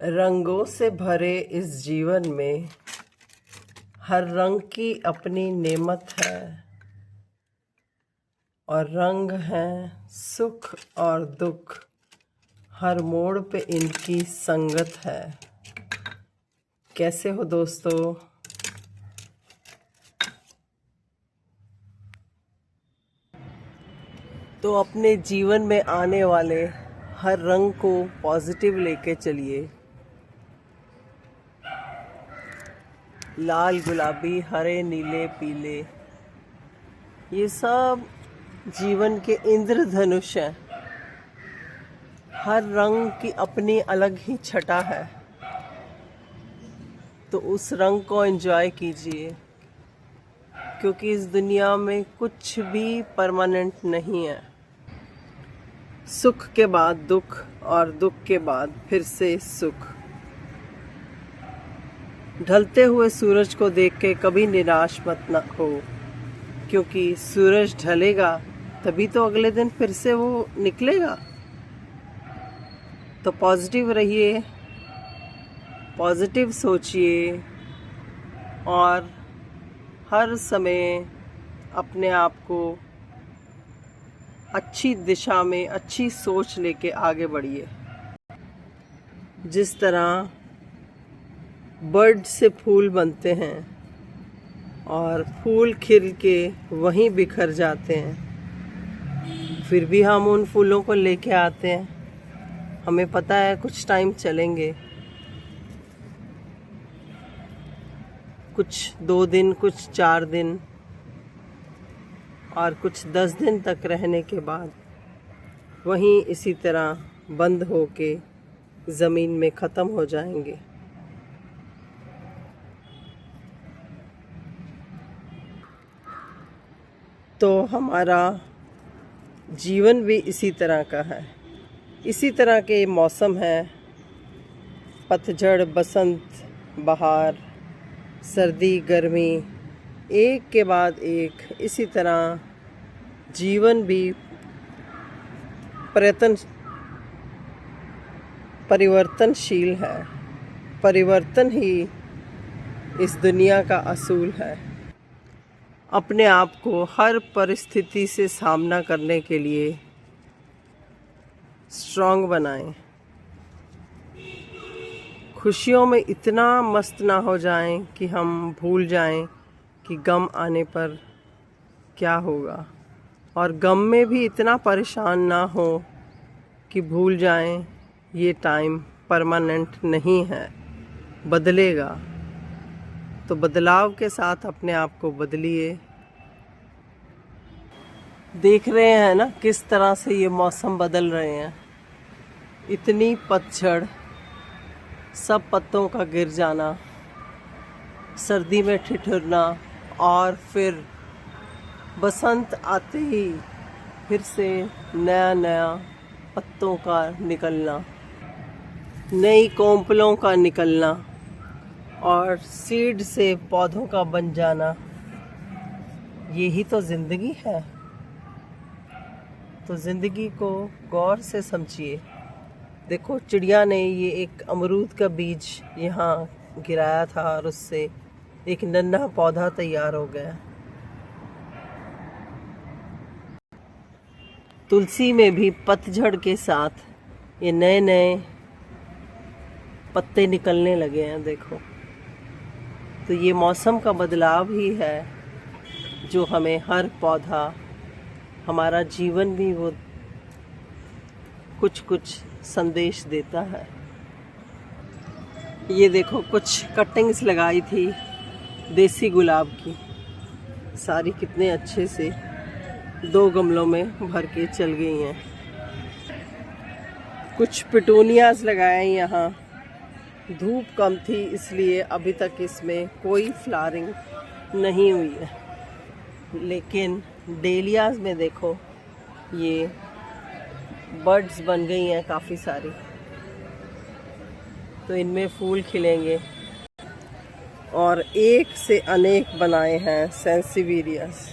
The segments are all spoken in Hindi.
रंगों से भरे इस जीवन में हर रंग की अपनी नेमत है और रंग हैं सुख और दुख, हर मोड़ पे इनकी संगत है। कैसे हो दोस्तों? तो अपने जीवन में आने वाले हर रंग को पॉजिटिव लेके चलिए। लाल, गुलाबी, हरे, नीले, पीले, ये सब जीवन के इंद्रधनुष हैं। हर रंग की अपनी अलग ही छटा है, तो उस रंग को एंजॉय कीजिए, क्योंकि इस दुनिया में कुछ भी परमानेंट नहीं है। सुख के बाद दुख और दुख के बाद फिर से सुख। ढलते हुए सूरज को देख के कभी निराश मत न हो, क्योंकि सूरज ढलेगा तभी तो अगले दिन फिर से वो निकलेगा। तो पॉजिटिव रहिए, पॉजिटिव सोचिए और हर समय अपने आप को अच्छी दिशा में अच्छी सोच लेके आगे बढ़िए। जिस तरह बर्ड से फूल बनते हैं और फूल खिल के वहीं बिखर जाते हैं, फिर भी हम उन फूलों को लेके आते हैं। हमें पता है कुछ टाइम चलेंगे, कुछ 2 दिन, कुछ 4 दिन और कुछ 10 दिन तक रहने के बाद वहीं इसी तरह बंद होके ज़मीन में ख़त्म हो जाएंगे। तो हमारा जीवन भी इसी तरह का है। इसी तरह के मौसम है, पतझड़, बसंत, बहार, सर्दी, गर्मी, एक के बाद एक। इसी तरह जीवन भी परिवर्तनशील है। परिवर्तन ही इस दुनिया का असूल है। अपने आप को हर परिस्थिति से सामना करने के लिए स्ट्रॉन्ग बनाएं। खुशियों में इतना मस्त ना हो जाएं कि हम भूल जाएं कि गम आने पर क्या होगा, और गम में भी इतना परेशान ना हो कि भूल जाएं ये टाइम परमानेंट नहीं है, बदलेगा। तो बदलाव के साथ अपने आप को बदलिए। देख रहे हैं ना किस तरह से ये मौसम बदल रहे हैं। इतनी पतझड़, सब पत्तों का गिर जाना, सर्दी में ठिठुरना, और फिर बसंत आते ही फिर से नया नया पत्तों का निकलना, नई कोंपलों का निकलना और सीड से पौधों का बन जाना। यही तो ज़िंदगी है। तो ज़िंदगी को गौर से समझिए। देखो, चिड़िया ने ये एक अमरूद का बीज यहाँ गिराया था और उससे एक नन्हा पौधा तैयार हो गया। तुलसी में भी पतझड़ के साथ ये नए नए पत्ते निकलने लगे हैं। देखो, तो ये मौसम का बदलाव ही है जो हमें हर पौधा, हमारा जीवन भी वो कुछ कुछ संदेश देता है। ये देखो, कुछ कटिंग्स लगाई थी देसी गुलाब की, सारी कितने अच्छे से 2 गमलों में भर के चल गई हैं। कुछ पिटूनियाज लगाए यहाँ। धूप कम थी इसलिए अभी तक इसमें कोई फ्लावरिंग नहीं हुई है, लेकिन डेलियाज में देखो ये बर्ड्स बन गई हैं काफ़ी सारी। तो इनमें फूल खिलेंगे और एक से अनेक बनाए हैं सेंसिविरियस।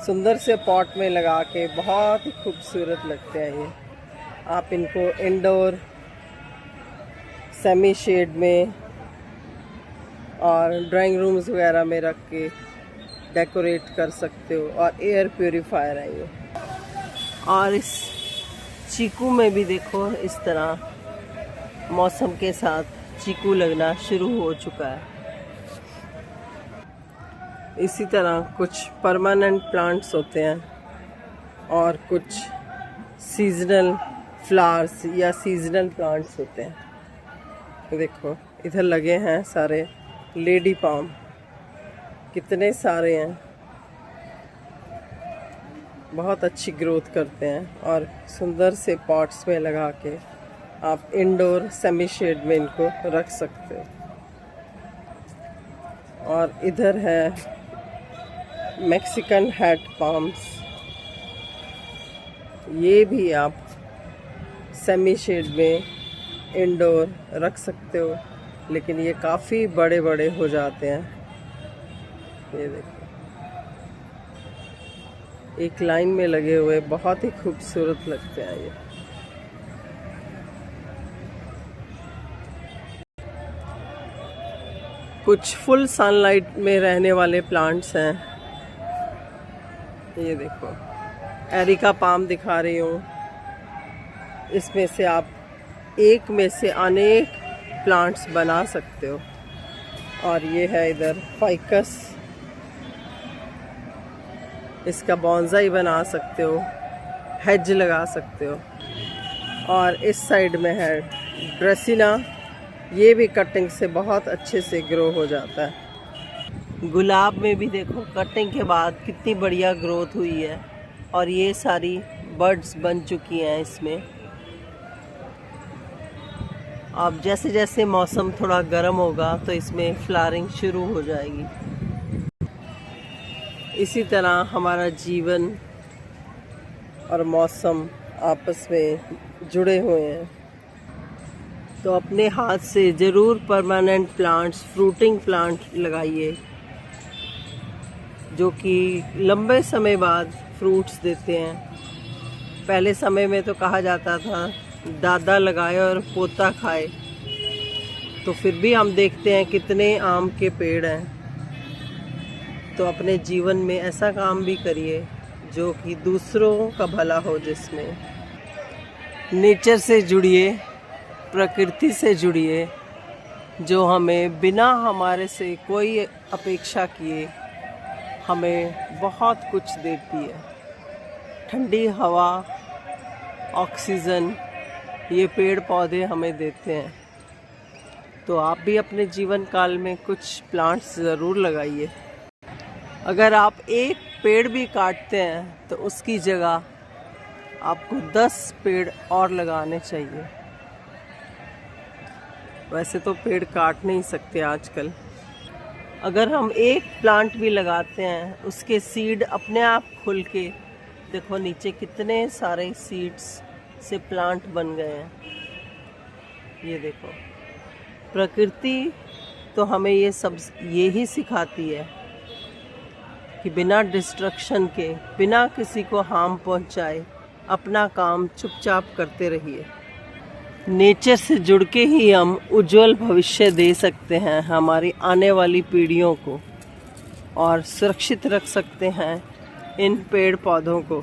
सुंदर से पॉट में लगा के बहुत ही खूबसूरत लगते हैं ये। आप इनको इंडोर सेमी शेड में और ड्राइंग रूम्स वगैरह में रख के डेकोरेट कर सकते हो। और एयर प्योरीफायर है ये। और इस चीकू में भी देखो इस तरह मौसम के साथ चीकू लगना शुरू हो चुका है। इसी तरह कुछ परमानेंट प्लांट्स होते हैं और कुछ सीजनल फ्लावर्स या सीजनल प्लांट्स होते हैं। देखो इधर लगे हैं सारे लेडी पाम, कितने सारे हैं, बहुत अच्छी ग्रोथ करते हैं। और सुंदर से पॉट्स में लगा के आप इंडोर सेमी शेड में इनको रख सकते हो। और इधर है मैक्सिकन हैट पाम्स, ये भी आप सेमी शेड में इंडोर रख सकते हो, लेकिन ये काफ़ी बड़े बड़े हो जाते हैं। ये देखो एक लाइन में लगे हुए, बहुत ही खूबसूरत लगते हैं ये। कुछ फुल सनलाइट में रहने वाले प्लांट्स हैं। ये देखो एरिका पाम दिखा रही हूँ। इसमें से आप एक में से अनेक प्लांट्स बना सकते हो। और ये है इधर फाइकस, इसका बॉन्साई बना सकते हो, हेज लगा सकते हो। और इस साइड में है ड्रेसिना, ये भी कटिंग से बहुत अच्छे से ग्रो हो जाता है। गुलाब में भी देखो कटिंग के बाद कितनी बढ़िया ग्रोथ हुई है और ये सारी बर्ड्स बन चुकी हैं इसमें। अब जैसे जैसे मौसम थोड़ा गर्म होगा तो इसमें फ्लावरिंग शुरू हो जाएगी। इसी तरह हमारा जीवन और मौसम आपस में जुड़े हुए हैं। तो अपने हाथ से ज़रूर परमानेंट प्लांट्स, फ्रूटिंग प्लांट लगाइए जो कि लंबे समय बाद फ्रूट्स देते हैं। पहले समय में तो कहा जाता था दादा लगाए और पोता खाए, तो फिर भी हम देखते हैं कितने आम के पेड़ हैं। तो अपने जीवन में ऐसा काम भी करिए जो कि दूसरों का भला हो, जिसमें नेचर से जुड़िए, प्रकृति से जुड़िए, जो हमें बिना हमारे से कोई अपेक्षा किए हमें बहुत कुछ देती है। ठंडी हवा, ऑक्सीजन, ये पेड़ पौधे हमें देते हैं। तो आप भी अपने जीवन काल में कुछ प्लांट्स ज़रूर लगाइए। अगर आप एक पेड़ भी काटते हैं तो उसकी जगह आपको 10 पेड़ और लगाने चाहिए। वैसे तो पेड़ काट नहीं सकते आजकल। अगर हम एक प्लांट भी लगाते हैं, उसके सीड अपने आप खुल के देखो नीचे कितने सारे सीड्स से प्लांट बन गए हैं। ये देखो प्रकृति तो हमें ये ही सिखाती है कि बिना डिस्ट्रक्शन के, बिना किसी को हार्म पहुंचाए अपना काम चुपचाप करते रहिए। नेचर से जुड़ के ही हम उज्जवल भविष्य दे सकते हैं हमारी आने वाली पीढ़ियों को, और सुरक्षित रख सकते हैं इन पेड़ पौधों को।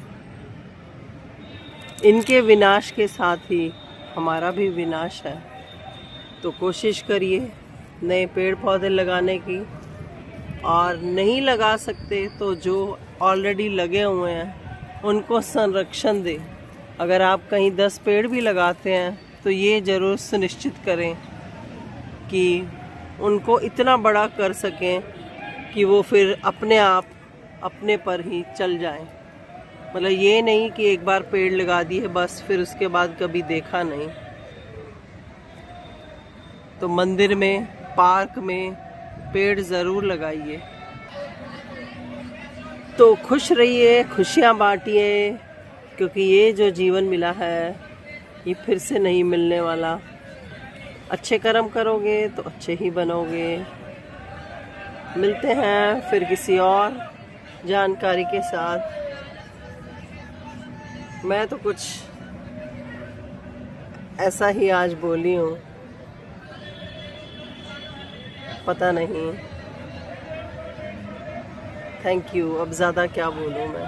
इनके विनाश के साथ ही हमारा भी विनाश है। तो कोशिश करिए नए पेड़ पौधे लगाने की, और नहीं लगा सकते तो जो ऑलरेडी लगे हुए हैं उनको संरक्षण दें। अगर आप कहीं 10 पेड़ भी लगाते हैं तो ये ज़रूर सुनिश्चित करें कि उनको इतना बड़ा कर सकें कि वो फिर अपने आप अपने पर ही चल जाएं। मतलब ये नहीं कि एक बार पेड़ लगा दिए बस, फिर उसके बाद कभी देखा नहीं। तो मंदिर में, पार्क में पेड़ ज़रूर लगाइए। तो खुश रहिए, खुशियाँ बांटिए, क्योंकि ये जो जीवन मिला है ये फिर से नहीं मिलने वाला। अच्छे कर्म करोगे तो अच्छे ही बनोगे। मिलते हैं फिर किसी और जानकारी के साथ। मैं तो कुछ ऐसा ही आज बोली हूँ। पता नहीं। थैंक यू, अब ज़्यादा क्या बोलूँ मैं।